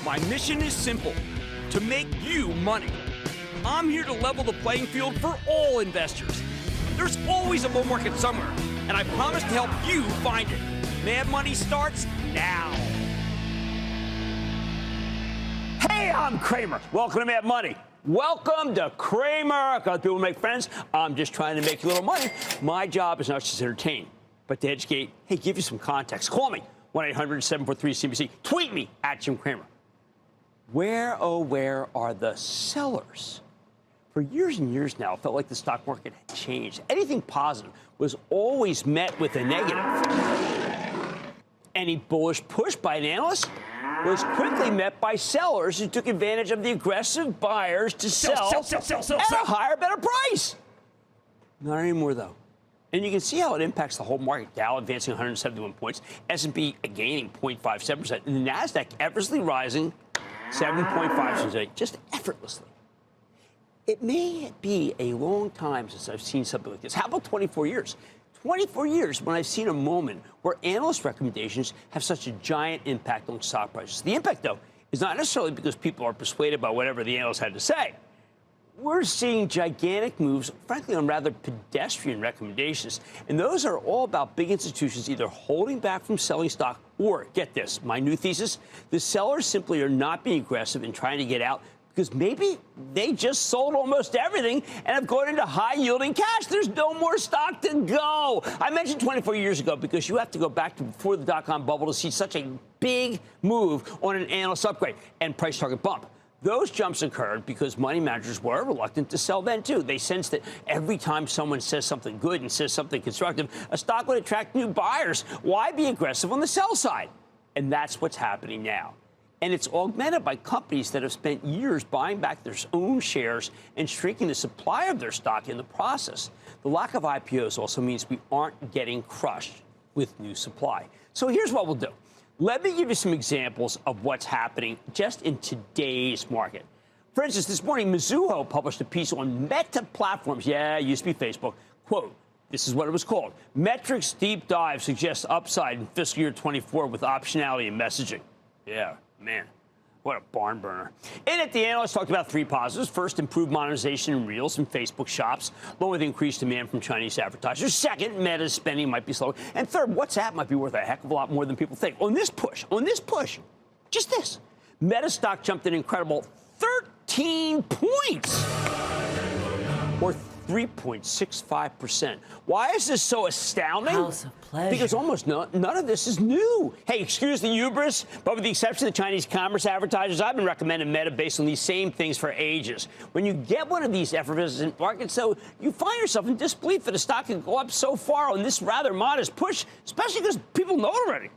My mission is simple, to make you money. I'm here to level the playing field for all investors. There's always a bull market somewhere, and I promise to help you find it. Mad Money starts now. Hey, I'm Cramer. Welcome to Mad Money. Welcome to Cramer. Got people to make friends. I'm just trying to make you a little money. My job is not just to entertain, but to educate. Hey, give you some context. Call me, 1-800-743-CNBC. Tweet me, @Jim Cramer. Where, oh, where are the sellers? For years and years now, it felt like the stock market had changed. Anything positive was always met with a negative. Any bullish push by an analyst was quickly met by sellers who took advantage of the aggressive buyers to sell at a higher, better price. Not anymore, though. And you can see how it impacts the whole market. Dow advancing 171 points, S&P gaining 0.57%, and the NASDAQ effortlessly rising 7.5% today, just effortlessly. It may be a long time since I've seen something like this. How about 24 years? 24 years when I've seen a moment where analyst recommendations have such a giant impact on stock prices. The impact, though, is not necessarily because people are persuaded by whatever the analyst had to say. We're seeing gigantic moves, frankly, on rather pedestrian recommendations. And those are all about big institutions either holding back from selling stock or, get this, my new thesis, the sellers simply are not being aggressive in trying to get out because maybe they just sold almost everything and have gone into high-yielding cash. There's no more stock to go. I mentioned 24 years ago because you have to go back to before the dot-com bubble to see such a big move on an analyst upgrade and price target bump. Those jumps occurred because money managers were reluctant to sell then, too. They sensed that every time someone says something good and says something constructive, a stock would attract new buyers. Why be aggressive on the sell side? And that's what's happening now. And it's augmented by companies that have spent years buying back their own shares and shrinking the supply of their stock in the process. The lack of IPOs also means we aren't getting crushed with new supply. So here's what we'll do. Let me give you some examples of what's happening just in today's market. For instance, this morning, Mizuho published a piece on Meta Platforms. Yeah, it used to be Facebook. Quote, this is what it was called. Metrics Deep Dive suggests upside in fiscal year 24 with optionality and messaging. Yeah, man. What a barn burner. In it, the analysts talked about three positives. First, improved monetization in Reels and Facebook shops, along with increased demand from Chinese advertisers. Second, Meta's spending might be slower. And third, WhatsApp might be worth a heck of a lot more than people think. On this push, just this, Meta stock jumped an incredible 13 points, or 3.65%. Why is this so astounding? House of pleasure. Because almost none of this is new. Hey, excuse the hubris, but with the exception of the Chinese commerce advertisers, I've been recommending Meta based on these same things for ages. When you get one of these effervescent markets, so you find yourself in disbelief that a stock can go up so far on this rather modest push, especially because people know it already.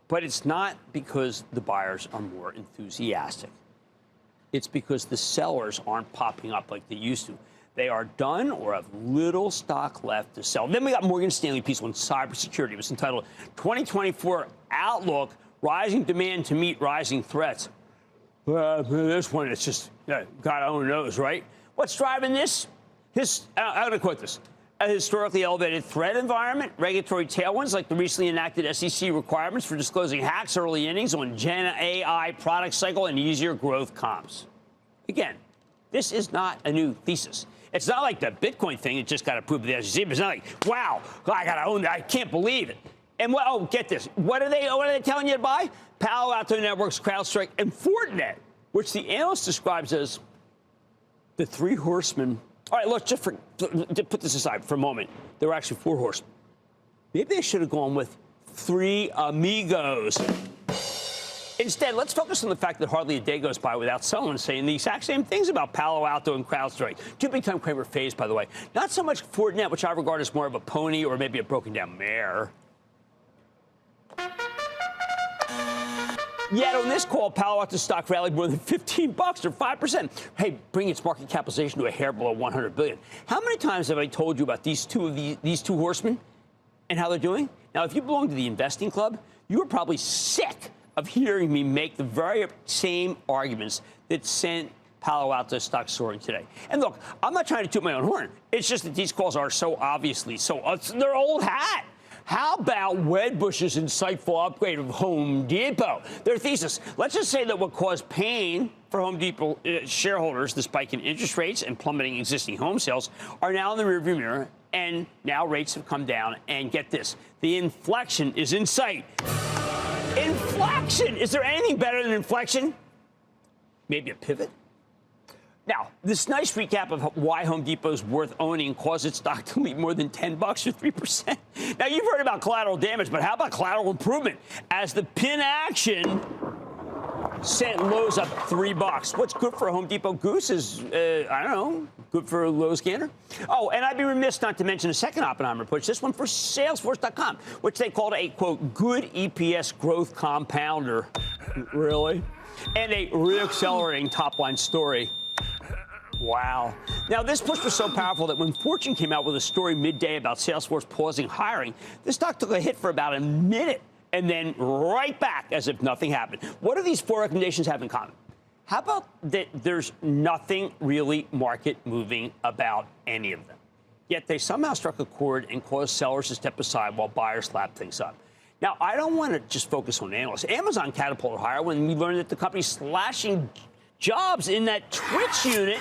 But it's not because the buyers are more enthusiastic. It's because the sellers aren't popping up like they used to. They are done or have little stock left to sell. Then we got Morgan Stanley piece on cybersecurity. It was entitled 2024 Outlook, Rising Demand to Meet Rising Threats. This one, it's just, God only knows, right? What's driving this? I'm going to quote this. A historically elevated threat environment, regulatory tailwinds like the recently enacted SEC requirements for disclosing hacks, early innings on Gen AI product cycle, and easier growth comps. Again, this is not a new thesis. It's not like the Bitcoin thing. It just got approved by the SEC. But it's not like, wow, I got to own that. I can't believe it. And get this. What are they telling you to buy? Palo Alto Networks, CrowdStrike, and Fortinet, which the analyst describes as the three horsemen. All right, let's just put this aside for a moment. There were actually four horsemen. Maybe they should have gone with three amigos. Instead, let's focus on the fact that hardly a day goes by without someone saying the exact same things about Palo Alto and CrowdStrike. Two big-time Cramer phase, by the way. Not so much Fortinet, which I regard as more of a pony or maybe a broken-down mare. Yet on this call, Palo Alto stock rallied more than $15 or 5%. Hey, bring its market capitalization to a hair below $100 billion. How many times have I told you about these two horsemen and how they're doing? Now, if you belong to the investing club, you are probably sick of hearing me make the very same arguments that sent Palo Alto stock soaring today. And look, I'm not trying to toot my own horn. It's just that these calls are so obviously they're old hat. How about Wedbush's insightful upgrade of Home Depot? Their thesis, let's just say that what caused pain for Home Depot shareholders, the spike in interest rates and plummeting existing home sales, are now in the rearview mirror, and now rates have come down. And get this, the inflection is in sight. Inflection! Is there anything better than inflection? Maybe a pivot? Now, this nice recap of why Home Depot's worth owning caused its stock to leap more than $10 or 3%. Now, you've heard about collateral damage, but how about collateral improvement? As the pin action sent Lowe's up $3. What's good for a Home Depot goose is, I don't know, good for a Lowe's gander. Oh, and I'd be remiss not to mention a second Oppenheimer push, this one for Salesforce.com, which they called a, quote, good EPS growth compounder. Really? And a re-accelerating top-line story. Wow. Now, this push was so powerful that when Fortune came out with a story midday about Salesforce pausing hiring, the stock took a hit for about a minute and then right back as if nothing happened. What do these 4 recommendations have in common? How about that there's nothing really market moving about any of them? Yet they somehow struck a chord and caused sellers to step aside while buyers lap things up. Now, I don't want to just focus on analysts. Amazon catapulted higher when we learned that the company's slashing jobs in that Twitch unit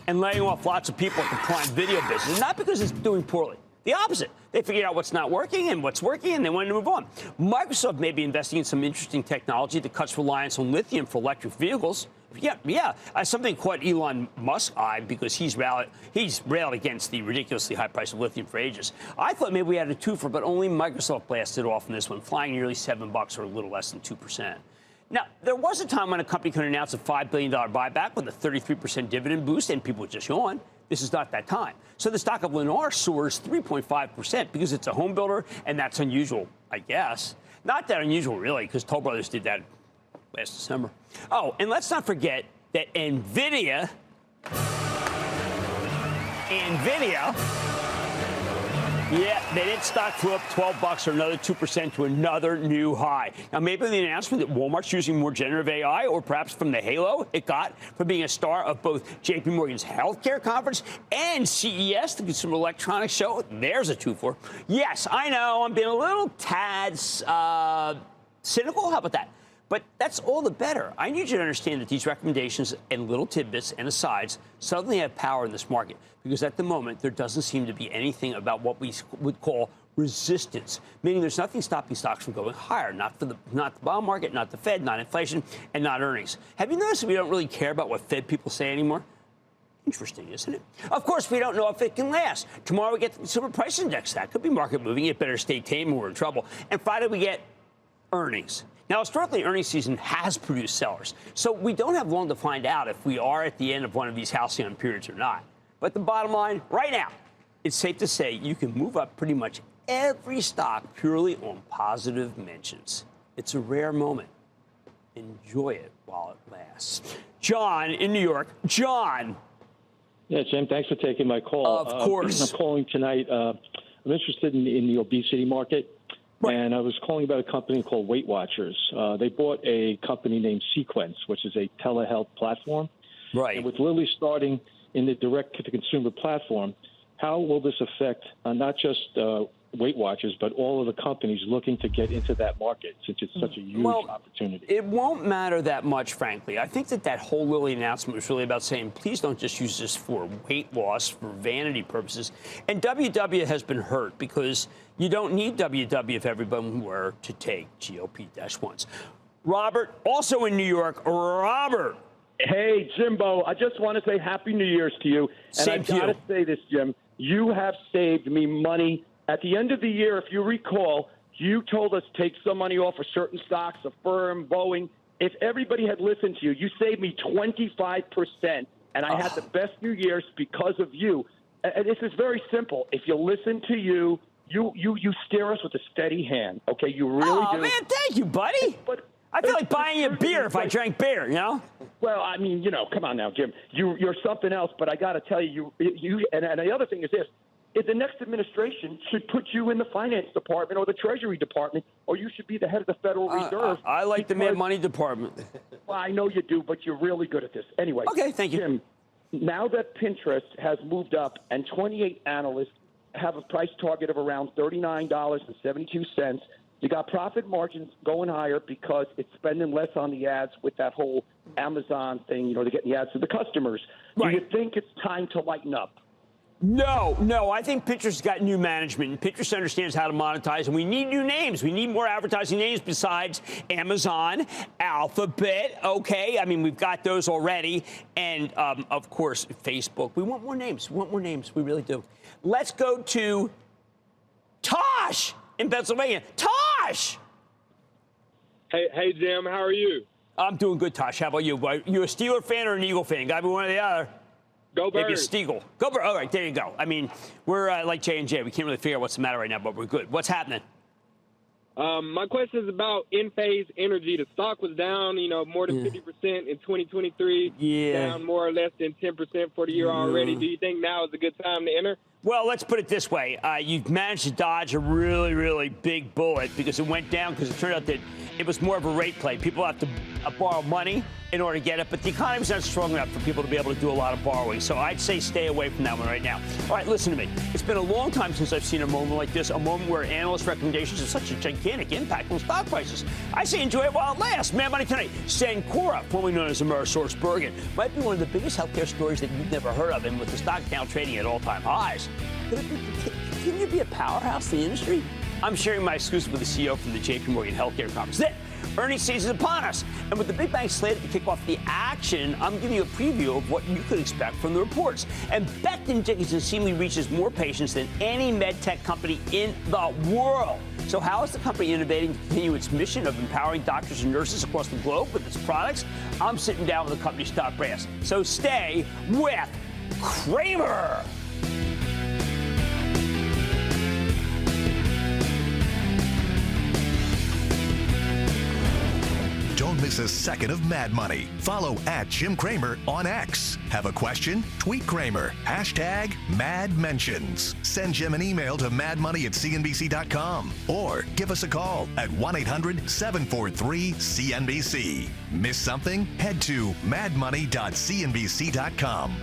and laying off lots of people at the Prime Video business, not because it's doing poorly. The opposite. They figured out what's not working and what's working, and they wanted to move on. Microsoft may be investing in some interesting technology that cuts reliance on lithium for electric vehicles. Yeah. Something caught Elon Musk's eye because he's railed against the ridiculously high price of lithium for ages. I thought maybe we had a twofer, but only Microsoft blasted off in this one, flying nearly $7 or a little less than 2%. Now, there was a time when a company could announce a $5 billion buyback with a 33% dividend boost, and people would just yawn. This is not that time. So the stock of Lennar soars 3.5% because it's a home builder, and that's unusual, I guess. Not that unusual, really, because Toll Brothers did that last December. Oh, and let's not forget that Nvidia, yeah, its stock flew up $12 or another 2% to another new high. Now, maybe the announcement that Walmart's using more generative AI, or perhaps from the halo it got from being a star of both J.P. Morgan's healthcare conference and CES, the Consumer Electronics Show. There's a 2-4. Yes, I know, I'm being a little tad cynical. How about that? But that's all the better. I need you to understand that these recommendations and little tidbits and asides suddenly have power in this market, because at the moment there doesn't seem to be anything about what we would call resistance, meaning there's nothing stopping stocks from going higher, not the bond market, not the Fed, not inflation, and not earnings. Have you noticed that we don't really care about what Fed people say anymore? Interesting, isn't it? Of course, we don't know if it can last. Tomorrow we get the Consumer Price Index. That could be market moving. It better stay tame or we're in trouble. And Friday we get earnings. Now, historically, earnings season has produced sellers, so we don't have long to find out if we are at the end of one of these halcyon periods or not. But the bottom line, right now, it's safe to say you can move up pretty much every stock purely on positive mentions. It's a rare moment. Enjoy it while it lasts. John in New York. John. Yeah, Jim, thanks for taking my call. Of course. I'm calling tonight. I'm interested in the obesity market. Right. And I was calling about a company called Weight Watchers. They bought a company named Sequence, which is a telehealth platform. Right. And with Lilly starting in the direct-to-consumer platform, how will this affect not just Weight Watchers, but all of the companies looking to get into that market, since it's such a huge opportunity? It won't matter that much, frankly. I think that whole Lilly announcement was really about saying, please don't just use this for weight loss, for vanity purposes. And WW has been hurt because you don't need WW if everyone were to take GLP-1s. Robert, also in New York. Robert. Hey, Jimbo, I just want to say Happy New Year's to you. And I got to say this, Jim. You have saved me money. At the end of the year, if you recall, you told us take some money off of certain stocks, Affirm, Boeing. If everybody had listened to you, you saved me 25%, and I had the best New Year's because of you. And this is very simple. If you listen to you steer us with a steady hand, okay? You really do. Oh, man, thank you, buddy. But I feel like buying you a beer if I drank beer, you know? Well, I mean, come on now, Jim. You're something else, but I got to tell you, and the other thing is this. If the next administration should put you in the finance department or the Treasury Department, or you should be the head of the Federal Reserve. I like the mad money department. Well, I know you do, but you're really good at this. Anyway. Okay, thank you. Jim, now that Pinterest has moved up and 28 analysts have a price target of around $39.72. You got profit margins going higher because it's spending less on the ads with that whole Amazon thing. You know, they're getting the ads to the customers. Right. Do you think it's time to lighten up? No. I think Pinterest's got new management, and Pinterest understands how to monetize, and we need new names. We need more advertising names besides Amazon, Alphabet, okay? I mean, we've got those already. And, of course, Facebook. We want more names. We really do. Let's go to Tosh in Pennsylvania. Tosh! Hey, Jim, how are you? I'm doing good, Tosh. How about you? You a Steeler fan or an Eagle fan? Got to be one or the other. Go Birds. Maybe a Steagle. Go Birds. All right, there you go. I mean, we're like J&J. We can't really figure out what's the matter right now, but we're good. What's happening? My question is about Enphase Energy. The stock was down, more than 50% in 2023. Yeah. Down more or less than 10% for the year already. Do you think now is a good time to enter? Well, let's put it this way. You've managed to dodge a really, really big bullet because it went down because it turned out that it was more of a rate play. People have to borrow money in order to get it, but the economy's not strong enough for people to be able to do a lot of borrowing. So I'd say stay away from that one right now. All right, listen to me. It's been a long time since I've seen a moment like this, a moment where analyst recommendations have such a gigantic impact on stock prices. I say enjoy it while it lasts. Mad Money tonight. Cencora, formerly known as AmerisourceBergen, might be one of the biggest healthcare stories that you've never heard of, and with the stock now trading at all-time highs. Could it continue to be a powerhouse in the industry? I'm sharing my exclusive with the CEO from the JP Morgan Healthcare Conference. Then, earnings season is upon us. And with the big banks slated to kick off the action, I'm giving you a preview of what you could expect from the reports. And Becton Dickinson seemingly reaches more patients than any med tech company in the world. So how is the company innovating to continue its mission of empowering doctors and nurses across the globe with its products? I'm sitting down with the company's top brass. So stay with Cramer. Don't miss a second of Mad Money. Follow @Jim Cramer on X. Have a question? Tweet Cramer. #MadMentions. Send Jim an email to madmoney@cnbc.com or give us a call at 1-800-743-CNBC. Miss something? Head to madmoney.cnbc.com.